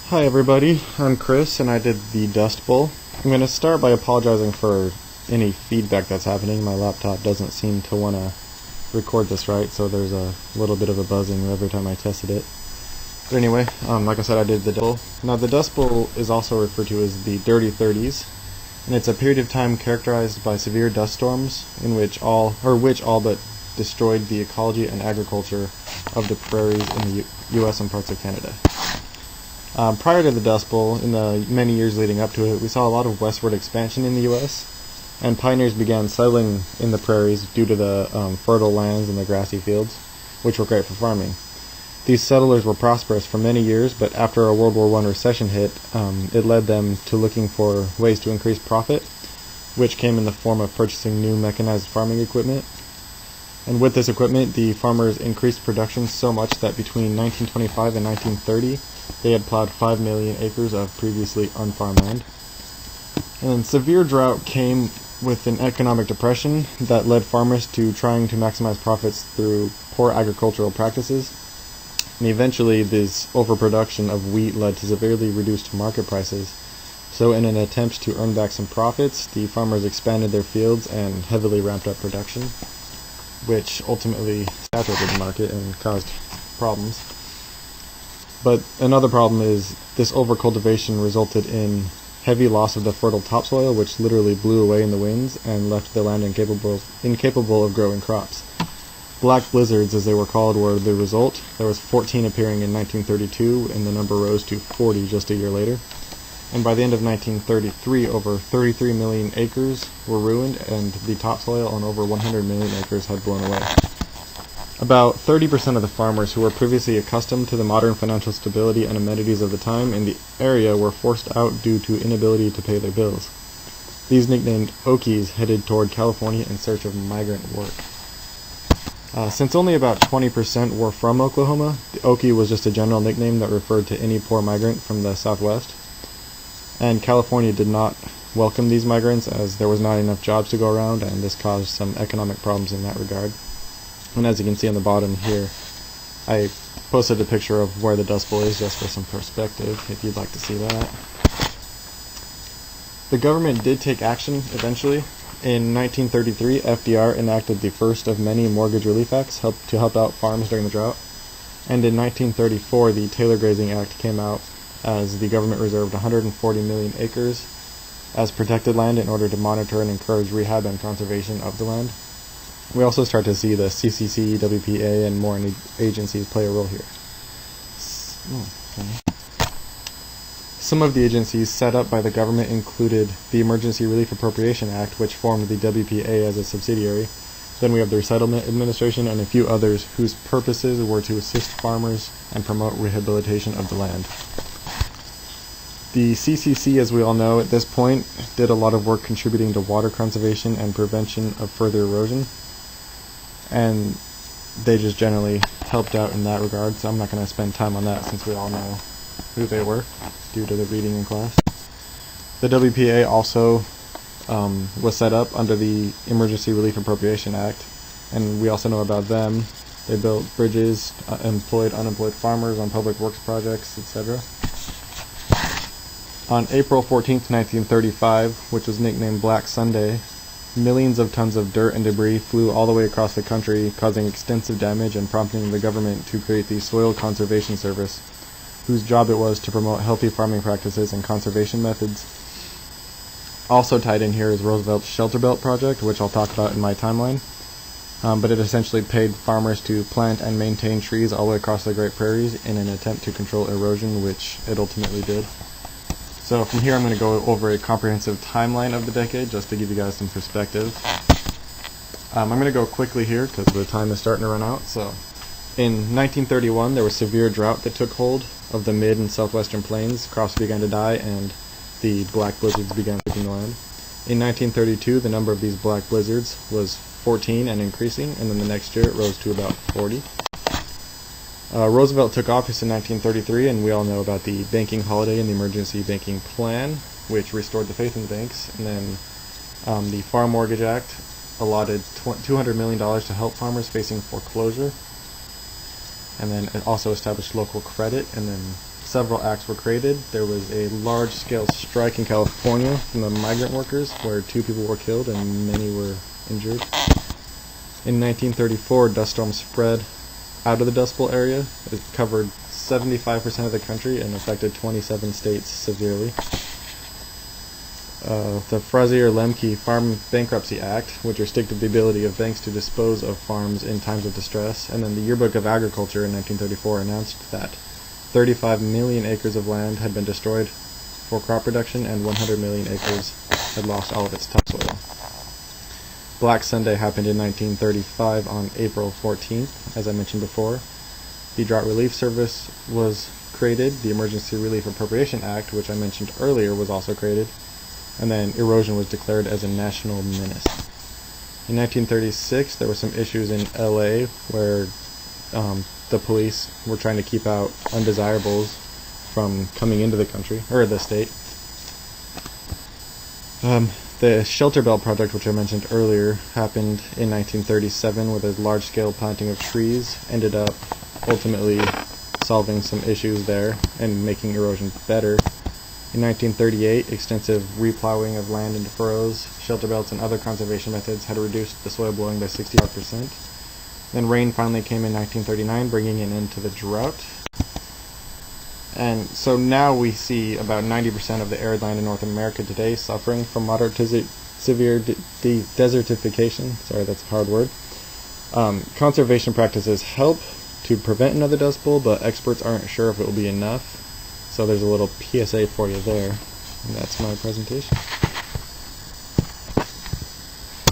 Hi everybody, I'm Chris and I did the Dust Bowl. I'm going to start by apologizing for any feedback that's happening. My laptop doesn't seem to want to record this right, so there's a little bit of a buzzing every time I tested it. But anyway, like I said, I did the Dust Bowl. Now the Dust Bowl is also referred to as the Dirty 30s, and it's a period of time characterized by severe dust storms in which all but destroyed the ecology and agriculture of the prairies in the U.S. and parts of Canada. Prior to the Dust Bowl, in the many years leading up to it, we saw a lot of westward expansion in the U.S., and pioneers began settling in the prairies due to the fertile lands and the grassy fields, which were great for farming. These settlers were prosperous for many years, but after a World War I recession hit, it led them to looking for ways to increase profit, which came in the form of purchasing new mechanized farming equipment. And with this equipment, the farmers increased production so much that between 1925 and 1930, they had plowed 5 million acres of previously unfarmed land. And severe drought came with an economic depression that led farmers to trying to maximize profits through poor agricultural practices. And eventually, this overproduction of wheat led to severely reduced market prices. So in an attempt to earn back some profits, the farmers expanded their fields and heavily ramped up production, which ultimately saturated the market and caused problems. But another problem is this overcultivation resulted in heavy loss of the fertile topsoil, which literally blew away in the winds and left the land incapable of growing crops. Black blizzards, as they were called, were the result. There was 14 appearing in 1932, and the number rose to 40 just a year later. And by the end of 1933, over 33 million acres were ruined, and the topsoil on over 100 million acres had blown away. About 30% of the farmers who were previously accustomed to the modern financial stability and amenities of the time in the area were forced out due to inability to pay their bills. These nicknamed Okies headed toward California in search of migrant work. Since only about 20% were from Oklahoma, the Okie was just a general nickname that referred to any poor migrant from the Southwest. And California did not welcome these migrants as there was not enough jobs to go around, and this caused some economic problems in that regard. And as you can see on the bottom here, I posted a picture of where the Dust Bowl is just for some perspective, if you'd like to see that. The government did take action eventually. In 1933, FDR enacted the first of many mortgage relief acts to help out farms during the drought. And in 1934, the Taylor Grazing Act came out as the government reserved 140 million acres as protected land in order to monitor and encourage rehab and conservation of the land. We also start to see the CCC, WPA, and more agencies play a role here. Some of the agencies set up by the government included the Emergency Relief Appropriation Act, which formed the WPA as a subsidiary. Then we have the Resettlement Administration and a few others whose purposes were to assist farmers and promote rehabilitation of the land. The CCC, as we all know at this point, did a lot of work contributing to water conservation and prevention of further erosion. And they just generally helped out in that regard, so I'm not going to spend time on that since we all know who they were due to the reading in class. The WPA also was set up under the Emergency Relief Appropriation Act, and we also know about them. They built bridges, employed unemployed farmers on public works projects, etc. On April 14th, 1935, which was nicknamed Black Sunday, millions of tons of dirt and debris flew all the way across the country, causing extensive damage and prompting the government to create the Soil Conservation Service, whose job it was to promote healthy farming practices and conservation methods. Also tied in here is Roosevelt's Shelter Belt project, which I'll talk about in my timeline. But it essentially paid farmers to plant and maintain trees all the way across the Great Prairies in an attempt to control erosion, which it ultimately did. So from here I'm going to go over a comprehensive timeline of the decade just to give you guys some perspective. I'm going to go quickly here because the time is starting to run out. So in 1931 there was severe drought that took hold of the mid and southwestern plains. Crops began to die and the black blizzards began taking the land. In 1932 the number of these black blizzards was 14 and increasing, and then the next year it rose to about 40. Roosevelt took office in 1933, and we all know about the banking holiday and the emergency banking plan, which restored the faith in the banks. And then the Farm Mortgage Act allotted $200 million to help farmers facing foreclosure. And then it also established local credit, and then several acts were created. There was a large-scale strike in California from the migrant workers, where 2 people were killed and many were injured. In 1934, dust storms spread out of the Dust Bowl area. It covered 75% of the country and affected 27 states severely. The Frazier-Lemke Farm Bankruptcy Act, which restricted the ability of banks to dispose of farms in times of distress, and then the Yearbook of Agriculture in 1934 announced that 35 million acres of land had been destroyed for crop production and 100 million acres had lost all of its topsoil. Black Sunday happened in 1935 on April 14th, as I mentioned before. The Drought Relief Service was created. The Emergency Relief Appropriation Act, which I mentioned earlier, was also created. And then erosion was declared as a national menace. In 1936, there were some issues in LA where the police were trying to keep out undesirables from coming into the country, or the state. The Shelter Belt project, which I mentioned earlier, happened in 1937 with a large-scale planting of trees, ended up ultimately solving some issues there and making erosion better. In 1938, extensive replowing of land into furrows, shelter belts, and other conservation methods had reduced the soil blowing by 65%. Then rain finally came in 1939, bringing an end to the drought. And so now we see about 90% of the arid land in North America today suffering from moderate to severe desertification. Sorry, that's a hard word. Conservation practices help to prevent another Dust Bowl, but experts aren't sure if it will be enough. So there's a little PSA for you there. And that's my presentation.